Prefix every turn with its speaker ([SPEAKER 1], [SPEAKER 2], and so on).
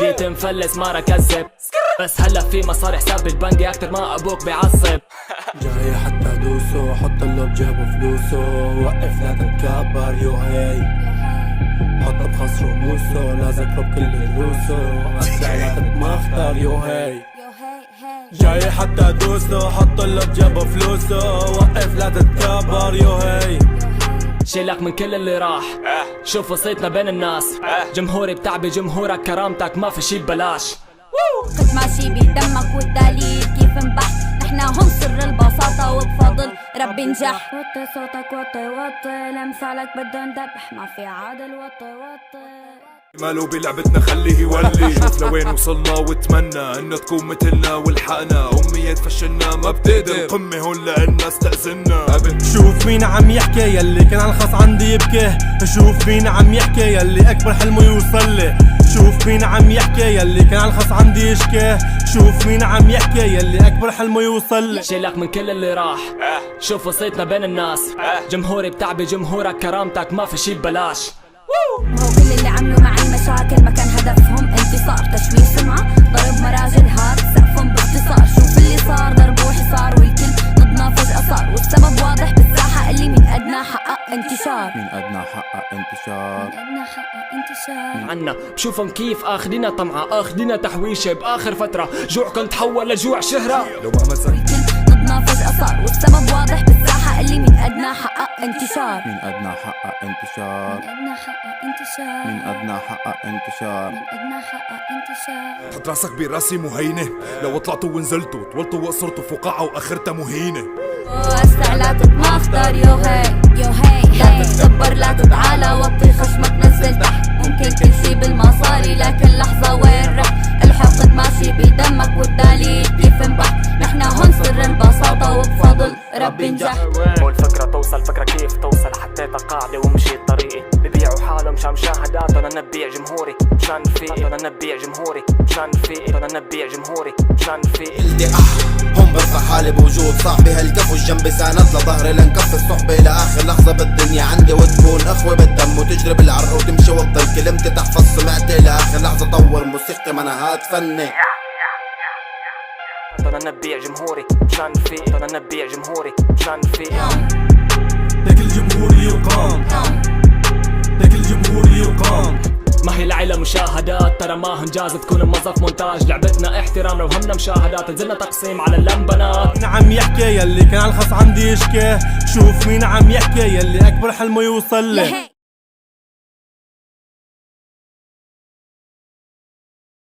[SPEAKER 1] جيت مفلس ما ركزب، بس هلا في مصاري حساب بالبنك اكتر ما ابوك بيعصب.
[SPEAKER 2] جاي حتى ادوسه، حط اللي بجيبه فلوسه، وقف لا تتكبر يو هي، حط بخصره موسو، لا ذكره بكل دروسه، اسرع لا تتمخطر يو هي. جاي حتى ادوسه، حط اللي بجيبه فلوسه، وقف لا تتكبر يو هي.
[SPEAKER 1] شيلك من كل اللي راح، شوف وصيتنا بين الناس، جمهوري بتعبي جمهورك، كرامتك ما في شي ببلاش.
[SPEAKER 3] كنت ماشي بدمك والدليل كيف انبح، نحنا هم سر البساطة وبفضل ربي نجح. وطي صوتك وطي وطي، لمثالك بده ندبح، ما في عادل وطي وطي.
[SPEAKER 4] ماله بلعبتنا خليه يولي، شوف لوين وصلنا واتمنى انه تكون مثلنا والحقنا، امية فشلنا ما بتقدر قمة هون لأننا استأذنا قبل.
[SPEAKER 2] شوف مين عم يحكي يلي كان على الخص عندي يبكي، شوف مين عم يحكي يلي اكبر حلمه يوصل لي، شوف مين عم يحكي يلي كان على الخص عندي يشكي، شوف مين عم يحكي يلي اكبر حلمه يوصل لي.
[SPEAKER 1] شيلك من كل اللي راح، شوف وصيتنا بين الناس، جمهوري بتعبي جمهورك، كرامتك ما في شي ببلاش.
[SPEAKER 3] وهو كل اللي عملوا معي مشاكل ما كان هدفهم انتصار، تشويه سمعة ضرب مراجل هات سقفهم باختصار. شوف اللي صار ضربوا حصار، والكل ضدنا فجأة صار، والسبب واضح بالساحة اللي من أدنى حقق انتشار.
[SPEAKER 5] من أدنى حقق انتشار،
[SPEAKER 3] من أدنى حقق انتشار.
[SPEAKER 1] عنا بشوفهم كيف اخدنا طمعة، اخدنا تحويشة باخر فترة، جوعكم تحول لجوع شهرة.
[SPEAKER 4] لو ما مسك
[SPEAKER 3] والكل ضدنا فجأة صار، والسبب واضح بالساحة اللي من أدنى حقق انتشار.
[SPEAKER 5] من أدنى حقق انتشار،
[SPEAKER 3] من أدنى حقق انتشار.
[SPEAKER 5] من أدنى حقق انتشار.
[SPEAKER 3] من أدنى حقق انتشار.
[SPEAKER 4] حط راسك براسي مهينة، لو طلعتوا ونزلتوا طولتوا وقصرتوا فقاعة واخرتها مهينة.
[SPEAKER 3] واسع لا تتمخطر يو هي يو هي، لا تتكبر لا تتعالى، وطي خشمك نزل تحت، ممكن كل شي بالمصاري لكن لحظة وين رح، الحقد ماشي بدمك والدليل كيف انبح، نحنا هون سر البساطة وبفضل ربي نجح.
[SPEAKER 1] مو الفكرة توصل، فكرة كيف توصل، حطيتها قاعدة ومشيت طريقي، ببيعوا حالهم مشان مشاهدات، انا نبيع جمهوري مشان رفيقي، انا نبيع جمهوري مشان رفيقي، انا نبيع جمهوري مشان رفيقي.
[SPEAKER 6] هم برفع حالي بوجود صاحبي، هالكف والجنب ساند لظهري لنكف الصحبة لآخر لحظة بالدنيا عندي، وتكون أخوة بالدم وتجري بالعرق وتمشي وتضل كلمتي تحفظ سمعتي لآخر لحظة، طور موسيقتي ما أنا هاد فني.
[SPEAKER 1] انا نبيع جمهوري مشان رفيقي، انا نبيع جمهوري مشان رفيقي.
[SPEAKER 2] لك الجمهور يقام، لك الجمهور يقام.
[SPEAKER 1] ما هي العيلة مشاهدات، ترى ما هنجاز تكون موظف مونتاج، لعبتنا احترام لو همنا مشاهدات، نزلنا تقسيم على اللمبنات.
[SPEAKER 2] مين عم يحكي يلي كان على الخص عندي يشكي، شوف مين عم يحكي يلي اكبر حلمه يوصل لي.